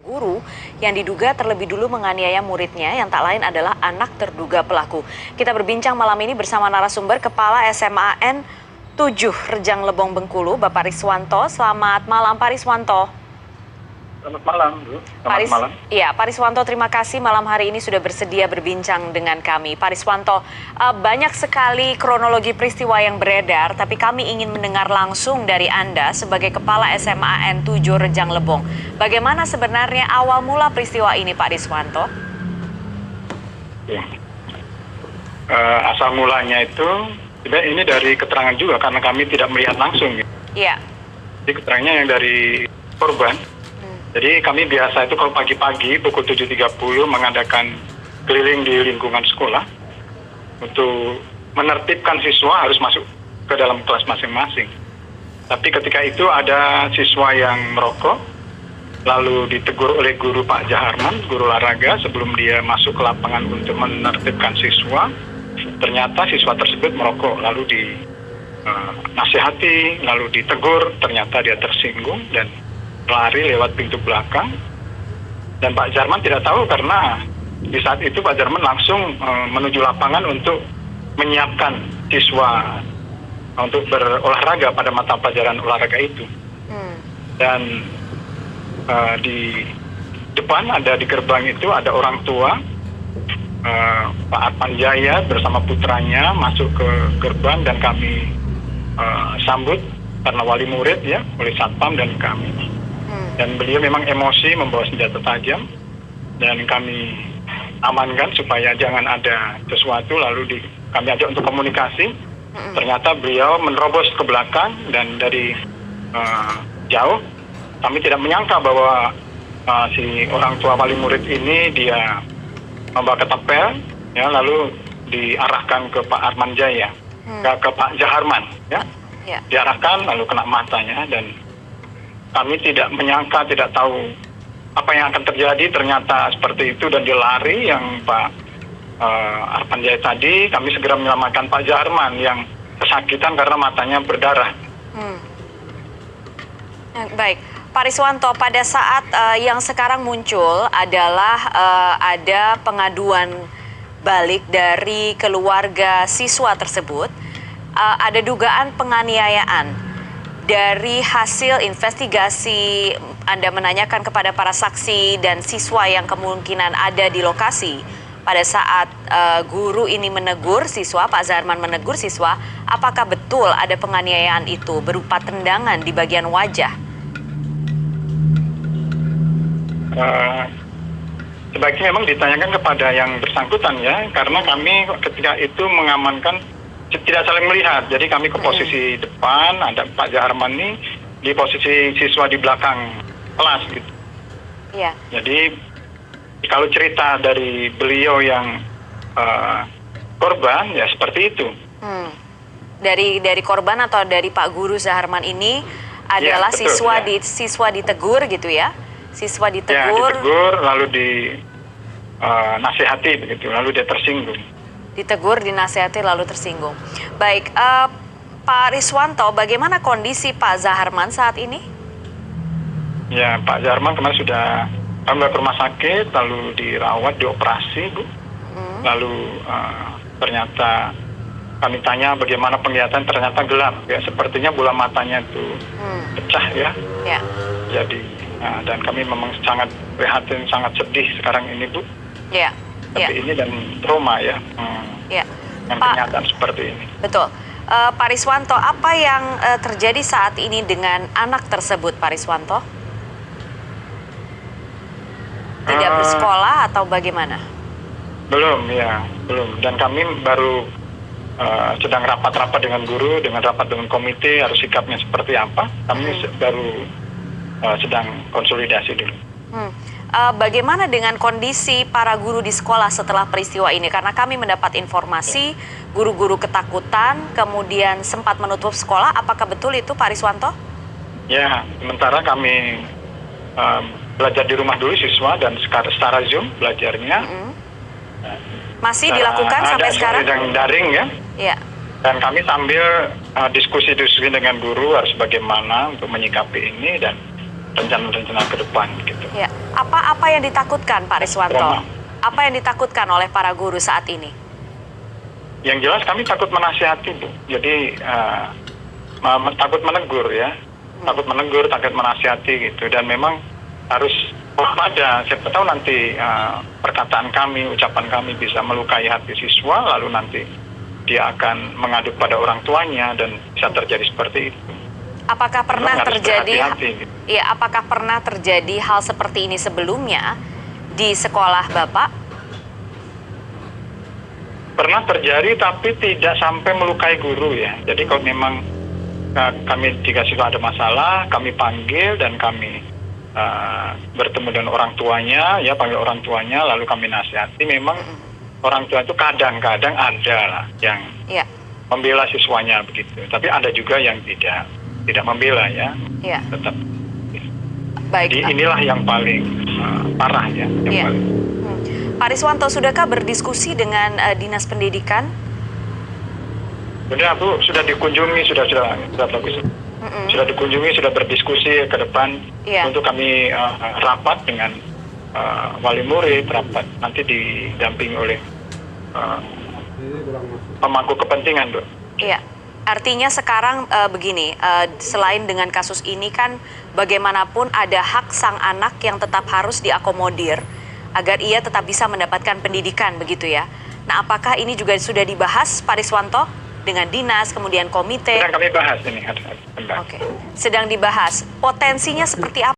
guru yang diduga terlebih dulu menganiaya muridnya yang tak lain adalah anak terduga pelaku. Kita berbincang malam ini bersama narasumber Kepala SMAN 7 Rejang Lebong Bengkulu, Bapak Riswanto. Selamat malam Pak Riswanto. Selamat malam, Bu. Selamat malam. Iya, Pak Riswanto, terima kasih malam hari ini sudah bersedia berbincang dengan kami. Pak Riswanto, banyak sekali kronologi peristiwa yang beredar, tapi kami ingin mendengar langsung dari Anda sebagai Kepala SMAN 7 Rejang Lebong. Bagaimana sebenarnya awal mula peristiwa ini, Pak Riswanto? Ya. Asal mulanya itu, ini dari keterangan juga karena kami tidak melihat langsung. Iya. Jadi keterangannya yang dari korban. Jadi kami biasa itu kalau pagi-pagi pukul 7.30 mengadakan keliling di lingkungan sekolah untuk menertibkan siswa harus masuk ke dalam kelas masing-masing. Tapi ketika itu ada siswa yang merokok, lalu ditegur oleh guru Pak Jaharman, guru olahraga, sebelum dia masuk ke lapangan untuk menertibkan siswa. Ternyata siswa tersebut merokok, lalu dinasihati, lalu ditegur, ternyata dia tersinggung dan lari lewat pintu belakang. Dan Pak Jarman tidak tahu karena di saat itu Pak Jarman langsung menuju lapangan untuk menyiapkan siswa untuk berolahraga pada mata pelajaran olahraga itu. Dan di depan di gerbang itu ada orang tua, Pak Arpan Jaya bersama putranya masuk ke gerbang dan kami sambut karena wali murid ya, oleh satpam dan kami. Dan beliau memang emosi membawa senjata tajam dan kami amankan supaya jangan ada sesuatu, lalu kami ajak untuk komunikasi. Ternyata beliau menerobos ke belakang dan dari jauh kami tidak menyangka bahwa si orang tua wali murid ini dia membawa ketapel ya, lalu diarahkan ke Pak Arman Jaya, ke Pak Jaharman ya. Diarahkan lalu kena matanya dan kami tidak menyangka, tidak tahu apa yang akan terjadi, ternyata seperti itu dan dia lari. Yang Pak Arpan Jaya tadi, kami segera menyelamatkan Pak Jaharman yang kesakitan karena matanya berdarah. Baik, Pak Riswanto, pada saat yang sekarang muncul adalah ada pengaduan balik dari keluarga siswa tersebut, ada dugaan penganiayaan. Dari hasil investigasi, Anda menanyakan kepada para saksi dan siswa yang kemungkinan ada di lokasi pada saat guru ini menegur siswa, Pak Zaharman menegur siswa, apakah betul ada penganiayaan itu berupa tendangan di bagian wajah? Sebaiknya memang ditanyakan kepada yang bersangkutan ya, karena kami ketika itu mengamankan tidak saling melihat, jadi kami ke posisi depan, ada Pak Jaharman ini di posisi siswa di belakang kelas gitu. Iya. Jadi kalau cerita dari beliau yang korban ya seperti itu. Dari korban atau dari Pak Guru Zaharman ini adalah ya, betul, siswa ditegur gitu ya? Siswa ditegur. Ya, ditegur lalu dinasihati begitu, lalu dia tersinggung. Ditegur, dinasihati, lalu tersinggung. Baik, Pak Riswanto, bagaimana kondisi Pak Zaharman saat ini? Ya, Pak Zaharman kemarin sudah kami ke rumah sakit, lalu dirawat, dioperasi, Bu. Lalu ternyata kami tanya bagaimana penglihatan, ternyata gelap. Ya, sepertinya bola matanya itu pecah ya. Ya. Jadi, dan kami memang sangat prihatin, sangat sedih sekarang ini, Bu. Ya. Tapi ini dan trauma ya, yang kenyataan seperti ini. Betul. Pak Riswanto, apa yang terjadi saat ini dengan anak tersebut, Pak Riswanto? Tidak bersekolah atau bagaimana? Belum. Dan kami baru sedang rapat-rapat dengan guru, dengan rapat dengan komite, harus sikapnya seperti apa. Kami baru sedang konsolidasi dulu. Bagaimana dengan kondisi para guru di sekolah setelah peristiwa ini? Karena kami mendapat informasi guru-guru ketakutan, kemudian sempat menutup sekolah. Apakah betul itu, Pak Riswanto? Ya, sementara kami belajar di rumah dulu siswa dan secara Zoom belajarnya. Masih dilakukan sampai sekarang? Daring ya. Iya. Dan kami sambil diskusi-diskusi dengan guru harus bagaimana untuk menyikapi ini dan rencana-rencana ke depan gitu. Ya, apa yang ditakutkan Pak Riswanto? Roma. Apa yang ditakutkan oleh para guru saat ini? Yang jelas kami takut menasihati, Bu. Jadi takut menegur ya, takut menegur, takut menasihati gitu. Dan memang harus waspada. Siapa tahu nanti perkataan kami, ucapan kami bisa melukai hati siswa, lalu nanti dia akan mengadu pada orang tuanya dan bisa terjadi seperti itu. Apakah pernah Memang harus terjadi? berhati-hati, gitu. Ya, apakah pernah terjadi hal seperti ini sebelumnya di sekolah Bapak? Pernah terjadi tapi tidak sampai melukai guru ya. Jadi kalau memang kami jika siswa ada masalah, kami panggil dan kami bertemu dengan orang tuanya, ya panggil orang tuanya, lalu kami nasihati. Memang orang tua itu kadang-kadang ada lah yang Ya. membela siswanya begitu. Tapi ada juga yang tidak membela ya. Ya. Tetap. Baik. Jadi inilah yang paling parah ya. Yang Ya. paling. Pak Riswanto, sudahkah berdiskusi dengan Dinas Pendidikan? Sudah Bu, sudah dikunjungi, sudah bagus. Sudah dikunjungi, sudah berdiskusi ke depan. Iya. Untuk kami rapat dengan wali murid, rapat nanti didampingi oleh pemangku kepentingan, Bu. Iya. Artinya sekarang begini, selain dengan kasus ini kan bagaimanapun ada hak sang anak yang tetap harus diakomodir agar ia tetap bisa mendapatkan pendidikan, begitu ya. Nah, apakah ini juga sudah dibahas Pak Riswanto dengan dinas, kemudian komite? Sedang kami bahas ini. Oke. Sedang dibahas. Potensinya seperti apa?